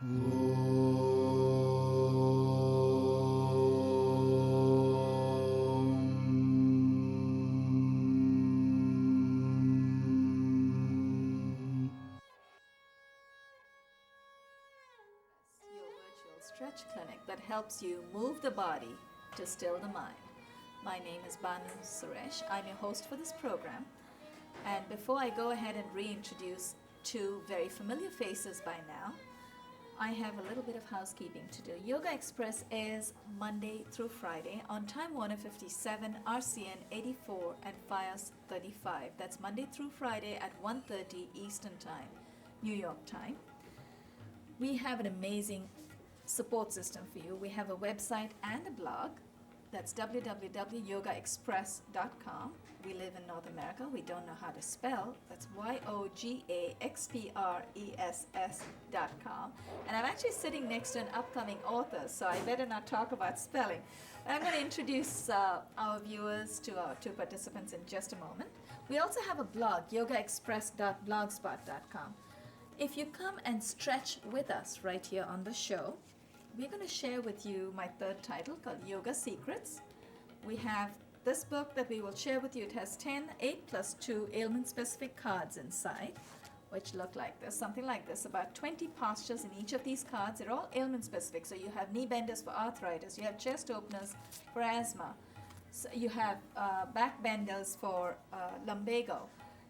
Your virtual stretch clinic that helps you move the body to still the mind. My name is Banu Suresh. I'm your host for this program. And before I go ahead and reintroduce two very familiar faces by now, I have a little bit of housekeeping to do. Yoga Express airs Monday through Friday on Time Warner 57, RCN 84, and FIOS 35. That's Monday through Friday at 1:30 Eastern Time, New York time. We have an amazing support system for you. We have a website and a blog. That's www.yogaexpress.com. We live in North America. We don't know how to spell. That's YOGAXPRESS.com. And I'm actually sitting next to an upcoming author, so I better not talk about spelling. I'm going to introduce our viewers to our two participants in just a moment. We also have a blog, yogaexpress.blogspot.com. If you come and stretch with us right here on the show, we're going to share with you my third title called Yoga Secrets. We have this book that we will share with you. It has 10 8+2 ailment-specific cards inside, which look like this, something like this, about 20 postures in each of these cards. They're all ailment-specific. So you have knee benders for arthritis, you have chest openers for asthma, so you have back benders for lumbago,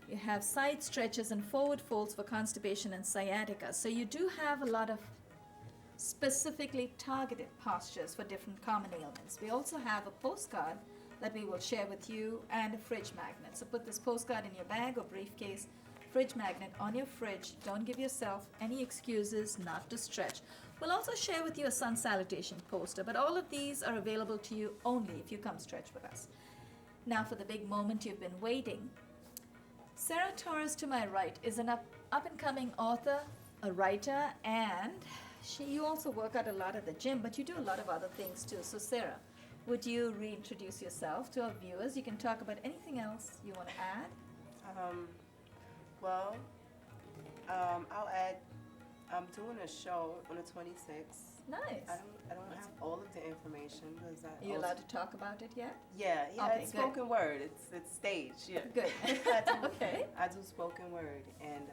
you have side stretches and forward folds for constipation and sciatica. So you do have a lot of specifically targeted postures for different common ailments. We also have a postcard that we will share with you and a fridge magnet. So put this postcard in your bag or briefcase, fridge magnet on your fridge. Don't give yourself any excuses not to stretch. We'll also share with you a sun salutation poster, but all of these are available to you only if you come stretch with us. Now for the big moment you've been waiting. Sarah Torres to my right is an up-and-coming author, a writer, and you also work out a lot at the gym, but you do a lot of other things too. So Sarah, would you reintroduce yourself to our viewers? You can talk about anything else you want to add. I'll add, I'm doing a show on the 26th. Nice. I don't have all of the information because Are you allowed to talk about it yet? Yeah, Okay, it's good. spoken word. It's stage. Yeah. Good. Okay. I do spoken word, and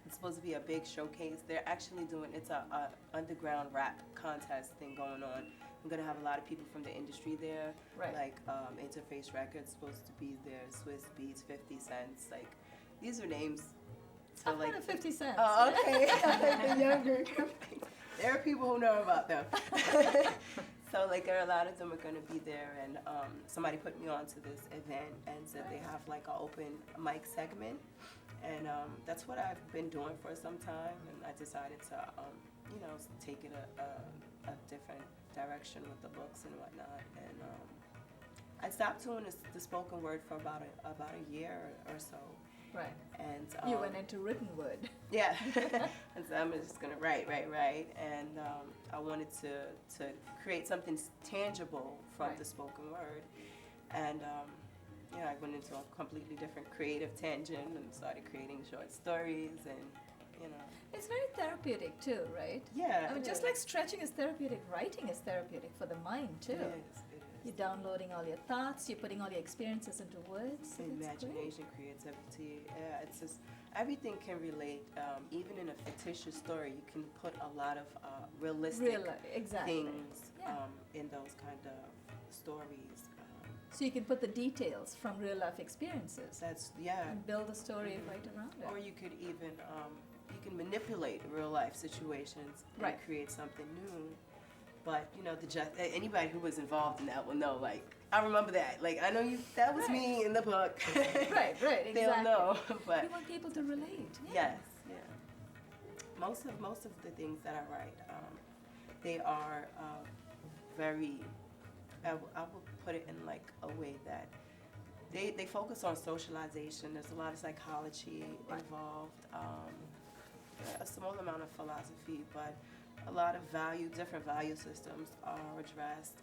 it's supposed to be a big showcase. They're actually doing it's a underground rap contest thing going on. I'm gonna have a lot of people from the industry there, Right. like Interface Records supposed to be there, Swiss Beats, 50 Cents. Like these are names. So I've heard of 50 cents. Oh, okay. The younger. There are people who know about them. So like there are a lot of them are going to be there, and somebody put me on to this event and said they have like an open mic segment, and that's what I've been doing for some time, and I decided to take it a different direction with the books and whatnot, and I stopped doing the spoken word for about a year or so. Right. And You went into written word. yeah. And so I'm just gonna write, and I wanted to create something tangible from Right. the spoken word, and I went into a completely different creative tangent and started creating short stories, and It's very therapeutic too, right? yeah. I mean, just like stretching is therapeutic, writing is therapeutic for the mind too. It is. You're downloading all your thoughts, you're putting all your experiences into words. It's Imagination, creativity, yeah, it's just everything can relate. Even in a fictitious story, you can put a lot of realistic exactly. things Yeah. in those kind of stories. So you can put the details from real life experiences That's yeah. and build a story right around it. Or you could even you can manipulate real life situations and Right. create something new. But anybody who was involved in that will know. Like I remember that. Like I know you. That was Right. me in the book. Right, exactly. They'll know. But You want people to relate. Yeah. yes, yeah. Most of the things that I write, they are very. I will put it in like a way that they focus on socialization. There's a lot of psychology involved, a small amount of philosophy, but a lot of different value systems are addressed.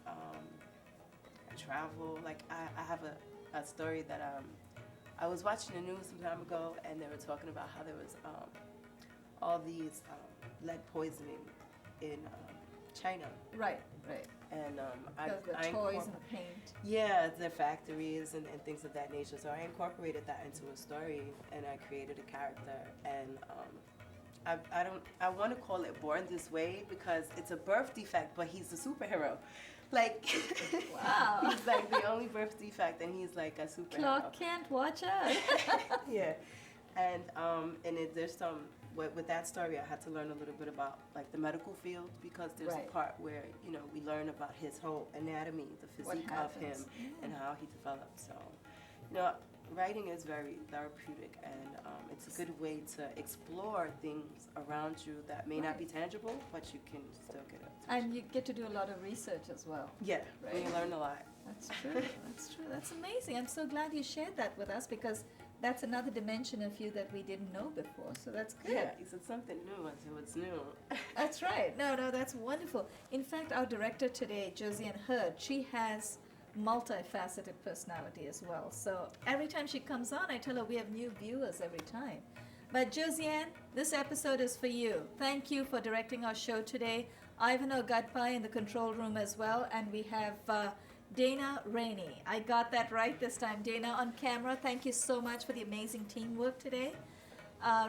Travel, like I have a story that I was watching the news some time ago, and they were talking about how there was all these lead poisoning in China. Right, right. And The toys and the paint. yeah, the factories and things of that nature. So I incorporated that into a story, and I created a character. And I want to call it Born This Way because it's a birth defect, but he's a superhero. Like, wow, he's like the only birth defect, and he's like a superhero. Clark Kent, watch out. Yeah, and there's some. With that story, I had to learn a little bit about like the medical field because there's a part where we learn about his whole anatomy, the physique of him, and how he developed. So, writing is very therapeutic, and it's a good way to explore things around you that may not be tangible, but you can still get it. And you get to do a lot of research as well. Yeah, right. You learn a lot. That's true. That's true. That's amazing. I'm so glad you shared that with us because that's another dimension of you that we didn't know before. So that's good. Yeah, you said something new until it's new. That's right. No, that's wonderful. In fact, our director today, Josiane Hurd, she has multifaceted personality as well. So every time she comes on, I tell her we have new viewers every time. But Josiane, this episode is for you. Thank you for directing our show today. Ivan Ogadpai in the control room as well. And we have Dana Rainey. I got that right this time. Dana on camera, thank you so much for the amazing teamwork today.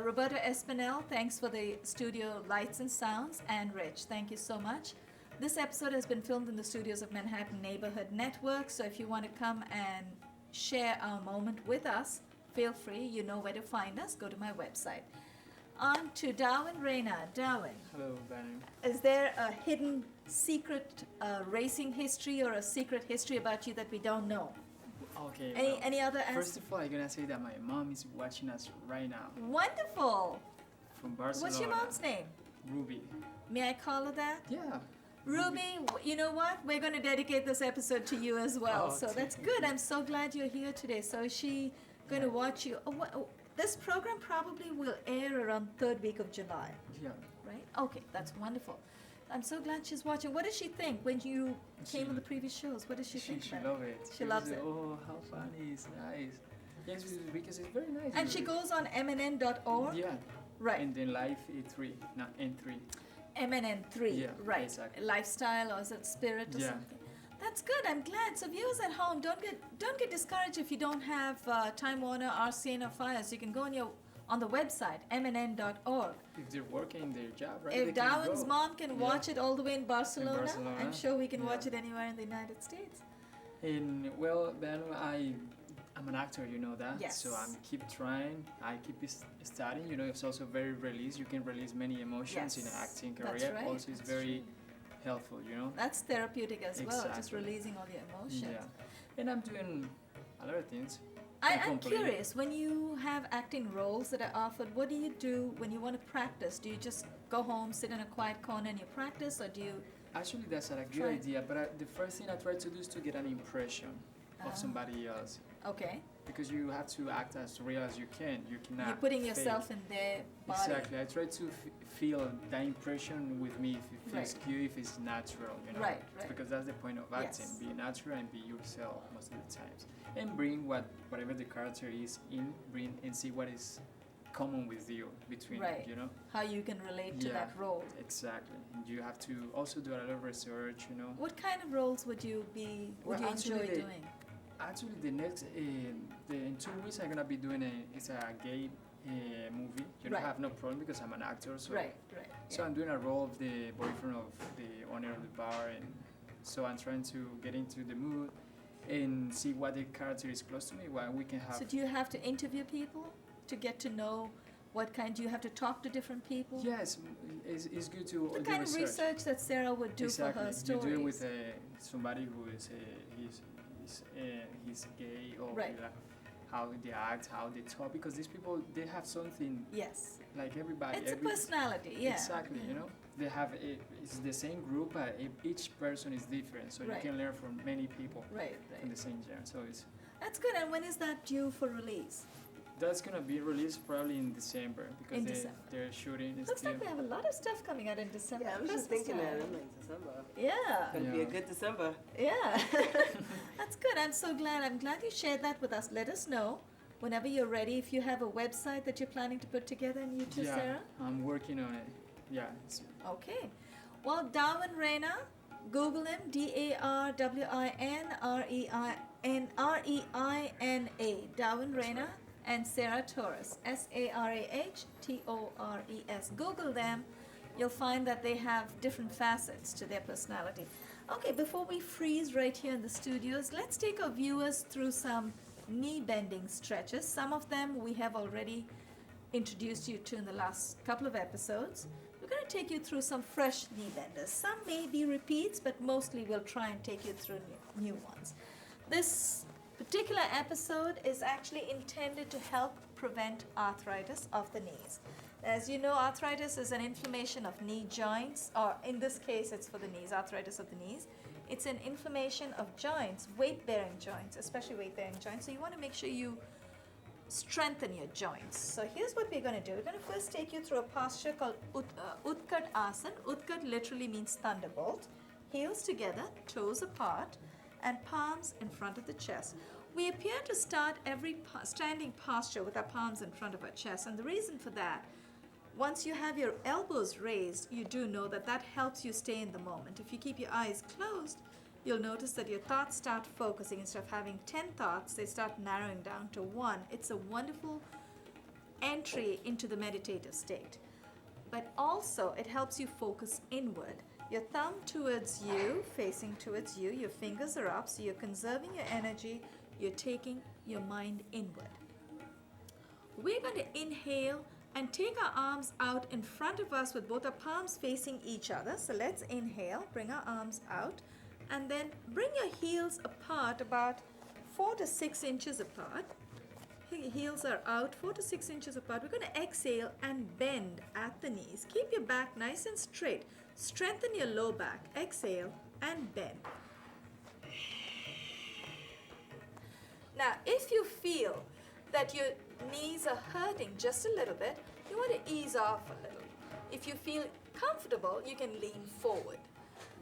Roberta Espinel, thanks for the studio lights and sounds. And Rich, thank you so much. This episode has been filmed in the studios of Manhattan Neighborhood Network, so if you want to come and share our moment with us, feel free. You know where to find us. Go to my website. On to Darwin Reina. Darwin. Hello, Benny. Is there a hidden secret racing history or a secret history about you that we don't know? Okay. Any other answers? First of all, I'm gonna say that my mom is watching us right now. Wonderful. From Barcelona. What's your mom's name? Ruby. May I call her that? Yeah. Ruby, you know what? We're going to dedicate this episode to you as well. So that's good. I'm so glad you're here today. So is she going to watch you? This program probably will air around third week of July. Yeah. Right? Okay, that's wonderful. I'm so glad she's watching. What does she think when you came on the previous shows? What does she think She about loves it. She loves it. Oh, how funny. It's nice. Yes, because it's very nice. And she goes on mnn.org? Yeah. Right. And then live E3, not N3. MNN3, Yeah, right? exactly. Lifestyle, or is it spirit or something? That's good. I'm glad. So viewers at home, don't get discouraged if you don't have Time Warner, RCN, or Fires. You can go on the website mnn.org. If they're working their job, right? If Darwin's mom can watch it all the way in Barcelona, I'm sure we can watch it anywhere in the United States. And well, Ben, I'm an actor, you know that. Yes. So I'm keep trying. I keep studying. It's also very release. You can release many emotions in an acting career. That's right. Also, it's very helpful. That's therapeutic as well. Just releasing all the emotions. Yeah. And I'm doing a lot of things. I'm curious, when you have acting roles that are offered, what do you do when you want to practice? Do you just go home, sit in a quiet corner and you practice, or do you... Actually, that's a good idea, but the first thing I try to do is to get an impression of somebody else. Okay. Because you have to act as real as you can. You cannot You're putting fake. yourself in their body. Exactly. I try to feel that impression with me, if it feels cute, if it's natural, Right. Because that's the point of acting. Be natural and be yourself most of the times. And bring whatever the character is bring and see what is common with you between how you can relate to that role. Exactly. And you have to also do a lot of research. What kind of roles would you enjoy doing? Actually, the next in 2 weeks I'm gonna be doing it's a gay movie. I have no problem because I'm an actor. So So I'm doing a role of the boyfriend of the owner of the bar, and so I'm trying to get into the mood and see what the character is close to me. What we can have. So do you have to interview people to get to know do you have to talk to different people? Yes, it's good to the kind of research that Sarah would do for her stories. You do it with somebody who is he's gay, or how they act, how they talk, because these people, they have something. Yes. Like everybody. It's a personality, yeah. Exactly, They have it's the same group, but each person is different, so you can learn from many people from the same genre. So that's good. And when is that due for release? That's gonna be released probably in December because they're shooting. Looks like we have a lot of stuff coming out in December. Yeah, I was just thinking that. I'm like, December. Yeah. Gonna be a good December. Yeah. That's good. I'm glad you shared that with us. Let us know whenever you're ready, if you have a website that you're planning to put together, and you too, Yeah, Sarah? I'm working on it. Yeah. Okay. Well, Darwin Reina, Google him, Darwinreina, Darwin Reina, and Sarah Torres, SarahTores. Google them. You'll find that they have different facets to their personality. Okay, before we freeze right here in the studios, let's take our viewers through some knee bending stretches. Some of them we have already introduced you to in the last couple of episodes. We're going to take you through some fresh knee benders. Some may be repeats, but mostly we'll try and take you through new ones. This particular episode is actually intended to help prevent arthritis of the knees. As you know, arthritis is an inflammation of knee joints, or in this case, it's for the knees, arthritis of the knees. It's an inflammation of joints, weight-bearing joints, especially weight-bearing joints. So you want to make sure you strengthen your joints. So here's what we're going to do. We're going to first take you through a posture called Utkat Asana. Utkat literally means thunderbolt. Heels together, toes apart, and palms in front of the chest. We appear to start every standing posture with our palms in front of our chest. And the reason for that, once you have your elbows raised, you do know that that helps you stay in the moment. If you keep your eyes closed, you'll notice that your thoughts start focusing. Instead of having 10 thoughts, they start narrowing down to one. It's a wonderful entry into the meditative state. But also, it helps you focus inward. Your thumb towards you, facing towards you, your fingers are up, so you're conserving your energy, you're taking your mind inward. We're going to inhale and take our arms out in front of us with both our palms facing each other. So let's inhale, bring our arms out, and then bring your heels apart about 4 to 6 inches apart. Your heels are out 4 to 6 inches apart. We're going to exhale and bend at the knees. Keep your back nice and straight. Strengthen your low back. Exhale and bend. Now, if you feel that your knees are hurting just a little bit, you want to ease off a little. If you feel comfortable, you can lean forward.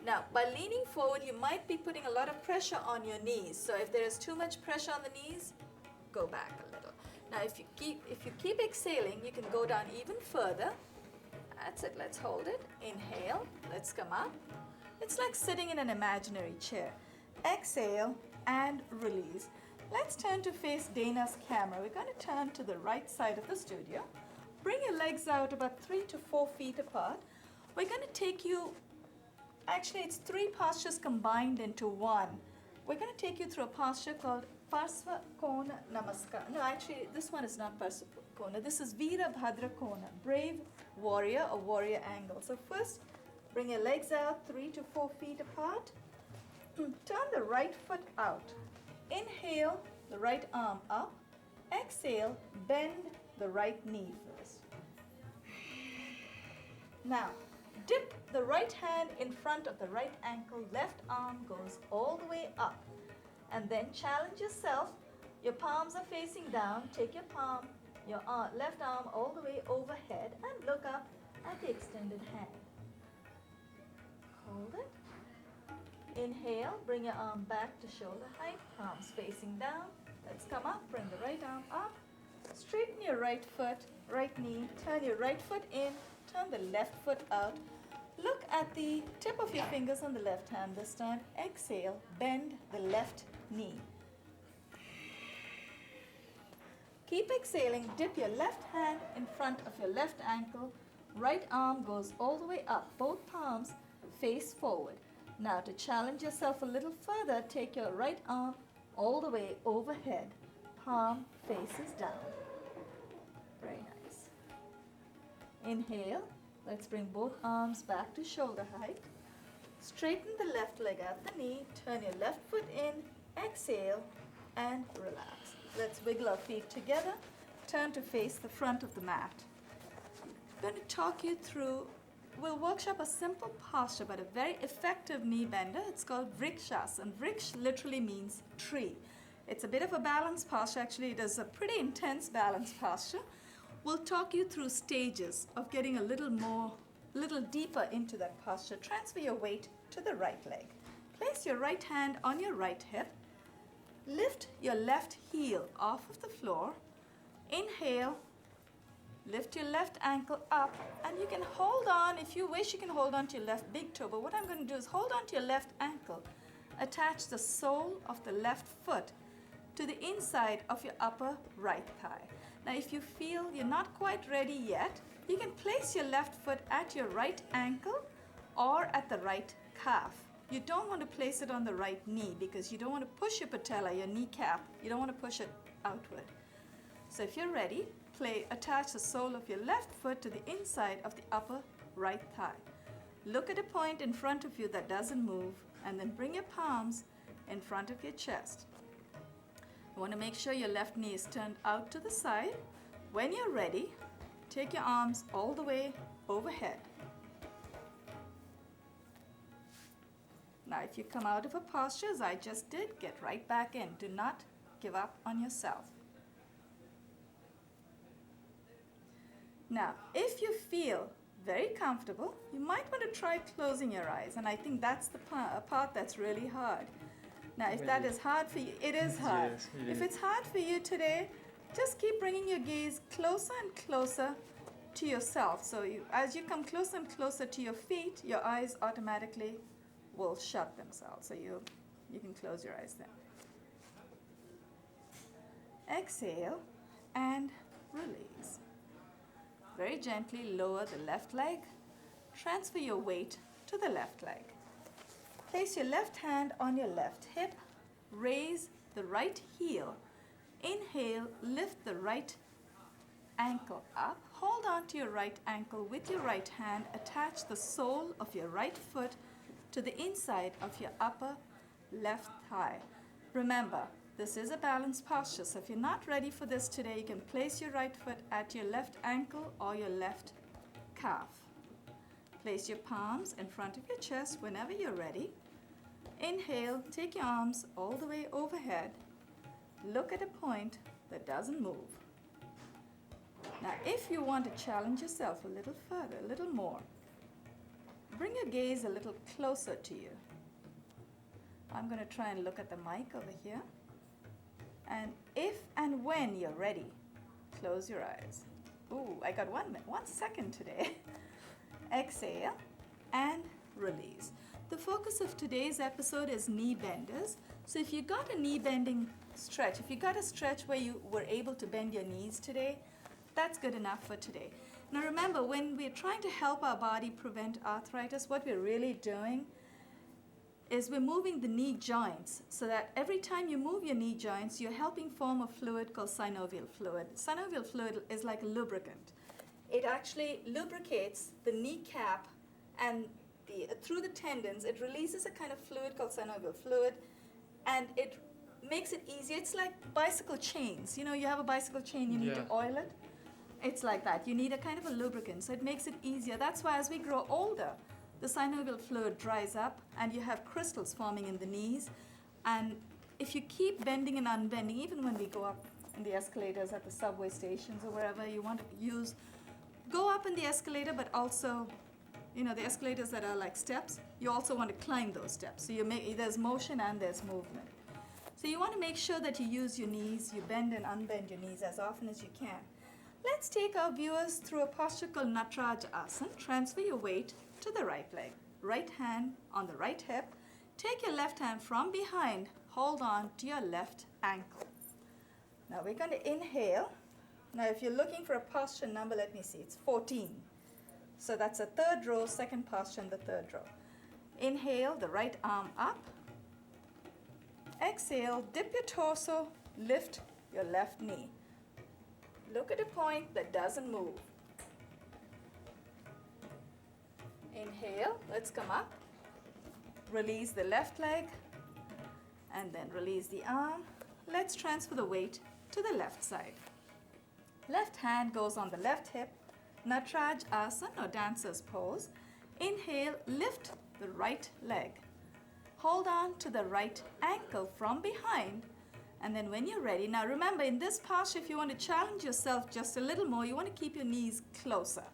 Now, by leaning forward, you might be putting a lot of pressure on your knees. So if there is too much pressure on the knees, go back a little. Now, if you keep exhaling, you can go down even further. That's it. Let's hold it. Inhale. Let's come up. It's like sitting in an imaginary chair. Exhale and release. Let's turn to face Dana's camera. We're going to turn to the right side of the studio. Bring your legs out about 3 to 4 feet apart. We're going to take you, actually it's 3 postures combined into one. We're going to take you through a posture called Parsva Kona Namaskar. No, actually this one is not Parsva Kona. This is Veera Bhadra Kona, brave warrior or warrior angle. So first, bring your legs out 3 to 4 feet apart. Turn the right foot out. Inhale, the right arm up. Exhale, bend the right knee first. Now, dip the right hand in front of the right ankle. Left arm goes all the way up. And then challenge yourself. Your palms are facing down. Take your palm, your left arm all the way overhead and look up at the extended hand. Hold it. Inhale, bring your arm back to shoulder height, palms facing down. Let's come up, bring the right arm up. Straighten your right foot, right knee, turn your right foot in, turn the left foot out. Look at the tip of your fingers on the left hand this time. Exhale, bend the left knee. Keep exhaling, dip your left hand in front of your left ankle. Right arm goes all the way up, both palms face forward. Now to challenge yourself a little further, take your right arm all the way overhead. Palm faces down. Very nice. Inhale. Let's bring both arms back to shoulder height. Straighten the left leg at the knee. Turn your left foot in. Exhale and relax. Let's wiggle our feet together. Turn to face the front of the mat. I'm going to talk you through, we'll workshop a simple posture but a very effective knee bender. It's called Vrikshasana. Vriksh literally means tree. It's a bit of a balanced posture. Actually, it is a pretty intense balanced posture. We'll talk you through stages of getting a little deeper into that posture. Transfer your weight to the right leg. Place your right hand on your right hip. Lift your left heel off of the floor. Inhale, lift your left ankle up, and you can hold on. If you wish, you can hold on to your left big toe, but what I'm going to do is hold on to your left ankle. Attach the sole of the left foot to the inside of your upper right thigh. Now, if you feel you're not quite ready yet, you can place your left foot at your right ankle or at the right calf. You don't want to place it on the right knee because you don't want to push your patella, your kneecap. You don't want to push it outward. So if you're ready, attach the sole of your left foot to the inside of the upper right thigh. Look at a point in front of you that doesn't move, and then bring your palms in front of your chest. You want to make sure your left knee is turned out to the side. When you're ready, take your arms all the way overhead. Now, if you come out of a posture, as I just did, get right back in. Do not give up on yourself. Now, if you feel very comfortable, you might want to try closing your eyes. And I think that's the part that's really hard. Now, if that is hard for you, it is hard. Yes, if it's hard for you today, just keep bringing your gaze closer and closer to yourself. So as you come closer and closer to your feet, your eyes automatically will shut themselves. So you can close your eyes then. Exhale and release. Very gently lower the left leg. Transfer your weight to the left leg. Place your left hand on your left hip. Raise the right heel. Inhale, lift the right ankle up. Hold on to your right ankle with your right hand. Attach the sole of your right foot to the inside of your upper left thigh. Remember, this is a balanced posture, so if you're not ready for this today, you can place your right foot at your left ankle or your left calf. Place your palms in front of your chest whenever you're ready. Inhale, take your arms all the way overhead. Look at a point that doesn't move. Now, if you want to challenge yourself a little further, a little more, bring your gaze a little closer to you. I'm going to try and look at the mic over here. And if and when you're ready, close your eyes. Ooh, I got 1 second today. Exhale and release. The focus of today's episode is knee benders. So if you got a knee bending stretch, if you got a stretch where you were able to bend your knees today, that's good enough for today. Now remember, when we're trying to help our body prevent arthritis, what we're really doing is we're moving the knee joints so that every time you move your knee joints, you're helping form a fluid called synovial fluid. Synovial fluid is like a lubricant. It actually lubricates the kneecap and through the tendons. It releases a kind of fluid called synovial fluid, and it makes it easier. It's like bicycle chains. You know, you have a bicycle chain, you need to oil it. It's like that. You need a kind of a lubricant, so it makes it easier. That's why as we grow older, the synovial fluid dries up and you have crystals forming in the knees. And if you keep bending and unbending, even when we go up in the escalators at the subway stations or wherever you want to use, go up in the escalator, but also, you know, the escalators that are like steps, you also want to climb those steps. So there's motion and there's movement. So you want to make sure that you use your knees, you bend and unbend your knees as often as you can. Let's take our viewers through a posture called Nataraj Asana. Transfer your weight to the right leg. Right hand on the right hip. Take your left hand from behind. Hold on to your left ankle. Now we're going to inhale. Now if you're looking for a posture number, let me see, it's 14. So that's a third row, second posture in the third row. Inhale, the right arm up. Exhale, dip your torso, lift your left knee. Look at a point that doesn't move. Inhale, let's come up. Release the left leg and then release the arm. Let's transfer the weight to the left side. Left hand goes on the left hip. Nataraj Asana or dancer's pose. Inhale, lift the right leg. Hold on to the right ankle from behind. And then when you're ready, now remember in this posture, if you want to challenge yourself just a little more, you want to keep your knees closer.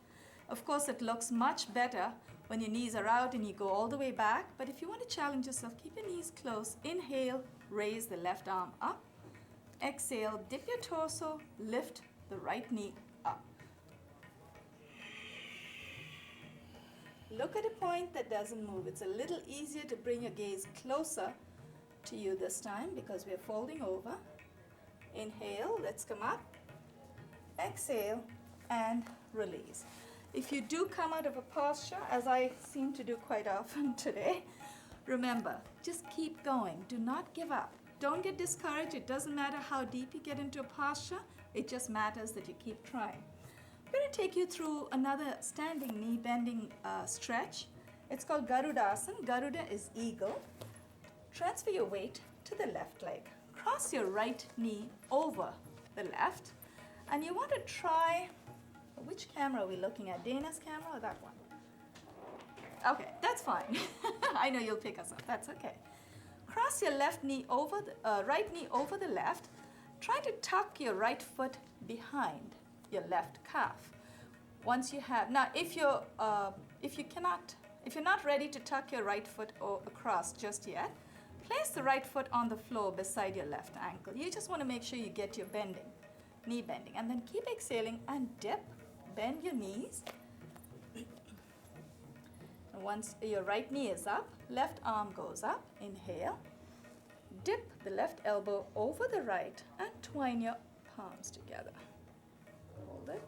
Of course, it looks much better when your knees are out and you go all the way back. But if you want to challenge yourself, keep your knees close. Inhale, raise the left arm up. Exhale, dip your torso, lift the right knee up. Look at a point that doesn't move. It's a little easier to bring your gaze closer to you this time because we are folding over. Inhale, let's come up. Exhale and release. If you do come out of a posture, as I seem to do quite often today, remember, just keep going. Do not give up. Don't get discouraged. It doesn't matter how deep you get into a posture. It just matters that you keep trying. I'm going to take you through another standing knee bending stretch. It's called Garudasana. Garuda is eagle. Transfer your weight to the left leg. Cross your right knee over the left. And you want to try, which camera are we looking at? Dana's camera or that one? Okay, that's fine. I know you'll pick us up. That's okay. Cross your left knee over the right knee over the left. Try to tuck your right foot behind your left calf. Once you have, now if you're not ready to tuck your right foot across just yet, place the right foot on the floor beside your left ankle. You just want to make sure you get your bending, knee bending, and then keep exhaling and dip, bend your knees. And once your right knee is up, left arm goes up, inhale, dip the left elbow over the right and twine your palms together. Hold it.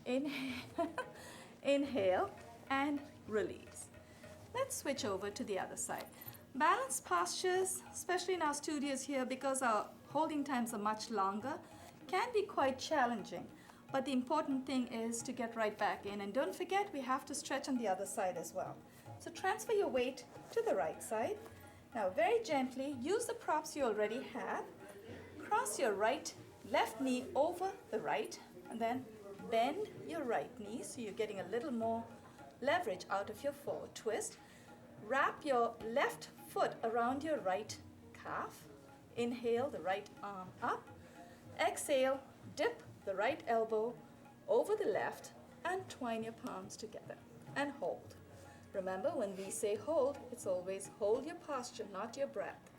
Inhale, inhale and release. Let's switch over to the other side. Balanced postures, especially in our studios here, because our holding times are much longer, can be quite challenging. But the important thing is to get right back in. And don't forget, we have to stretch on the other side as well. So transfer your weight to the right side. Now very gently, use the props you already have. Cross your left knee over the right, and then bend your right knee so you're getting a little more leverage out of your forward twist. Wrap your left foot around your right calf. Inhale the right arm up. Exhale, dip the right elbow over the left and twine your palms together and hold. Remember, when we say hold, it's always hold your posture, not your breath.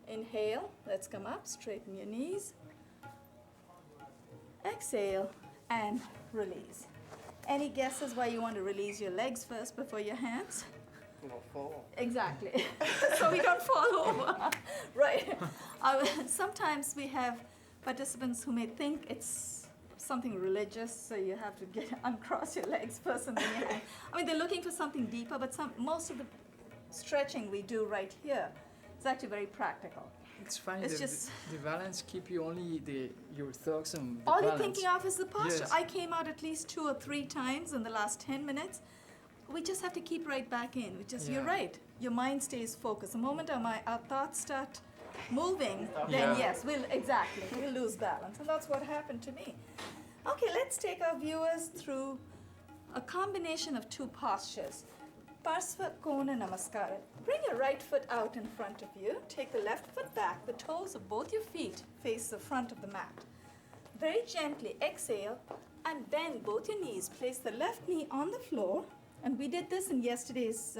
Inhale, let's come up, straighten your knees. Exhale and release. Any guesses why you want to release your legs first before your hands? You don't fall. Exactly. So we don't fall over. Right. Sometimes we have participants who may think it's something religious, so you have to uncross your legs first and then your hand. I mean, they're looking for something deeper, but most of the stretching we do right here is actually very practical. It's funny. It's The balance keep you only your thoughts on the all balance. you're thinking of is the posture. Yes. I came out at least 2 or 3 times in the last 10 minutes. We just have to keep right back in. You're right. Your mind stays focused. The moment our thoughts start moving, then yes, we'll lose balance. And that's what happened to me. Okay, let's take our viewers through a combination of 2 postures. Parsva Kona Namaskara. Bring your right foot out in front of you. Take the left foot back. The toes of both your feet face the front of the mat. Very gently exhale and bend both your knees. Place the left knee on the floor. And we did this in yesterday's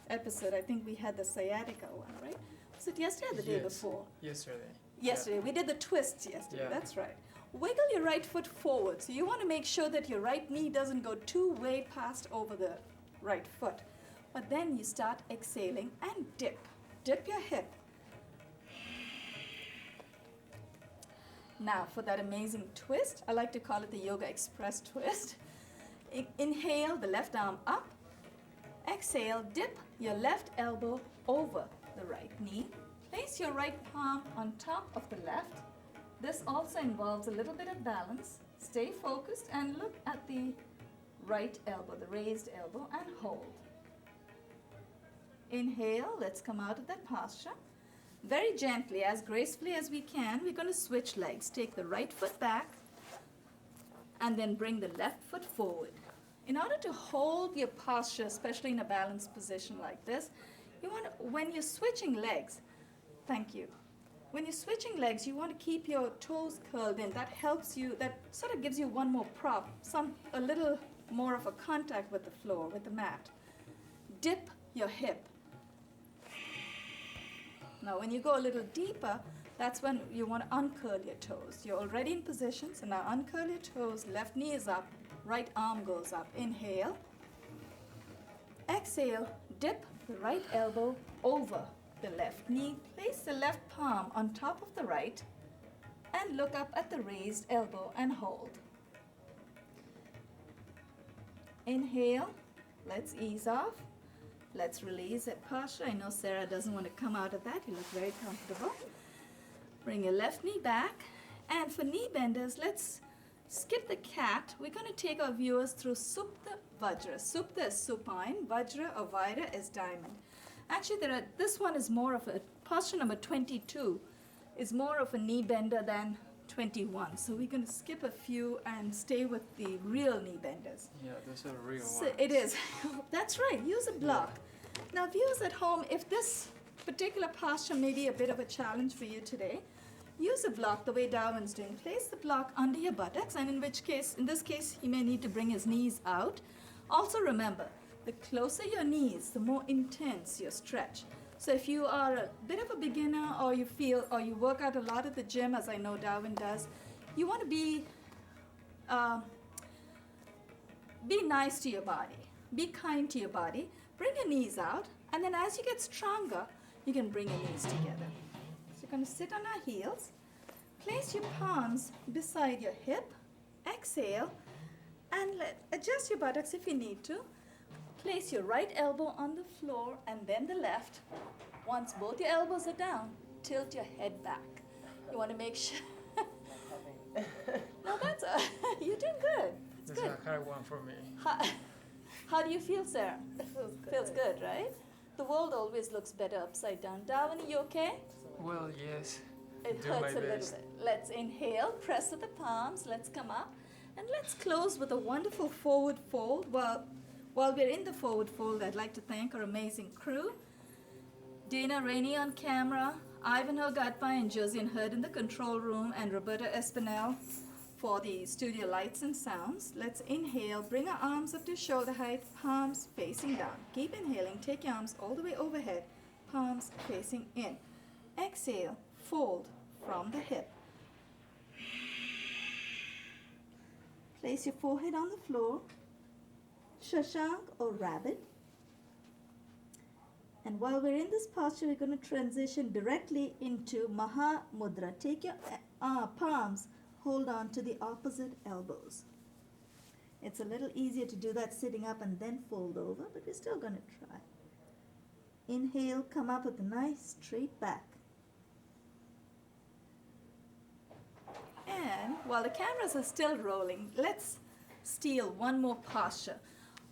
episode. I think we had the sciatica one, right? Was it yesterday or the day before? Yesterday. Yesterday. We did the twists yesterday. Yeah. That's right. Wiggle your right foot forward. So you want to make sure that your right knee doesn't go way past over the right foot. But then you start exhaling and dip. Dip your hip. Now for that amazing twist, I like to call it the Yogaxpress twist. Inhale the left arm up. Exhale, dip your left elbow over the right knee. Place your right palm on top of the left. This also involves a little bit of balance. Stay focused and look at the right elbow, the raised elbow, and hold. Inhale, let's come out of that posture. Very gently, as gracefully as we can, we're going to switch legs. Take the right foot back and then bring the left foot forward. In order to hold your posture, especially in a balanced position like this, when you're switching legs, thank you. When you're switching legs, you want to keep your toes curled in. That helps you, that sort of gives you one more prop, a little more of a contact with the floor, with the mat. Dip your hip. Now when you go a little deeper, That's when you want to uncurl your toes. You're already in position, so now uncurl your toes. Left knee is up, right arm goes up. Inhale. Exhale, dip the right elbow over the left knee. Place the left palm on top of the right and look up at the raised elbow and hold. Inhale. Let's ease off. Let's release that posture. I know Sarah doesn't want to come out of that. You look very comfortable. Bring your left knee back. And for knee benders, let's skip the cat. We're going to take our viewers through Supta Vajra. Supta is supine, Vajra or Vaira is diamond. Actually, this one is more of a, posture number 22 is more of a knee bender than 21. So we're going to skip a few and stay with the real knee benders. Yeah, those are real So ones. it is. That's right. Use a block. Now, viewers at home, if this particular posture may be a bit of a challenge for you today, use a block the way Darwin's doing. Place the block under your buttocks, and in this case, he may need to bring his knees out. Also remember, the closer your knees, the more intense your stretch. So if you are a bit of a beginner, or you work out a lot at the gym, as I know Darwin does, you want to be nice to your body. Be kind to your body. Bring your knees out, and then as you get stronger, you can bring your knees together. So you're going to sit on our heels. Place your palms beside your hip. Exhale, and adjust your buttocks if you need to. Place your right elbow on the floor and then the left. Once both your elbows are down, tilt your head back. You want to make sure. No, that's you're doing good. It's That's good. a hard one for me. How do you feel, Sarah? Feels good. Feels good, right? The world always looks better upside down. Darwin, are you okay? Well, yes. It Do hurts my a little best. bit. Let's inhale, press with the palms. Let's come up. And let's close with a wonderful forward fold. While we're in the forward fold, I'd like to thank our amazing crew. Dana Reina on camera, Ivanhoe Gatpai and Josian Hurd in the control room, and Roberta Espinel for the studio lights and sounds. Let's inhale, bring our arms up to shoulder height, palms facing down. Keep inhaling, take your arms all the way overhead, palms facing in. Exhale, fold from the hip. Place your forehead on the floor, Shashank or rabbit. And while we're in this posture, we're going to transition directly into Maha Mudra. Take your palms, hold on to the opposite elbows. It's a little easier to do that sitting up and then fold over, but we're still going to try. Inhale, come up with a nice straight back. And while the cameras are still rolling, let's steal one more posture.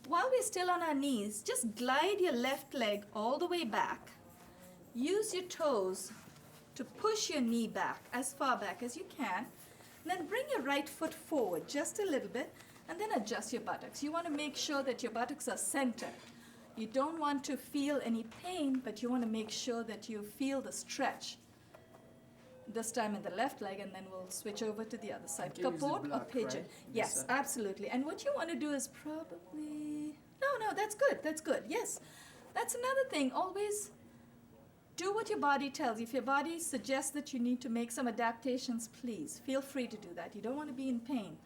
While we're still on our knees, just glide your left leg all the way back. Use your toes to push your knee back as far back as you can. Then bring your right foot forward just a little bit, and then adjust your buttocks. You want to make sure that your buttocks are centered. You don't want to feel any pain, but you want to make sure that you feel the stretch. This time in the left leg, and then we'll switch over to the other side. Okay, use the Kapot or block, pigeon. right? Yes, This side. absolutely. And what you want to do is probably... No, that's good. That's good. Yes. That's another thing. Always do what your body tells you. If your body suggests that you need to make some adaptations, please feel free to do that. You don't want to be in pain.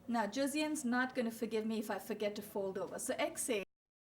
Now, Josian's not going to forgive me if I forget to fold over. So exhale.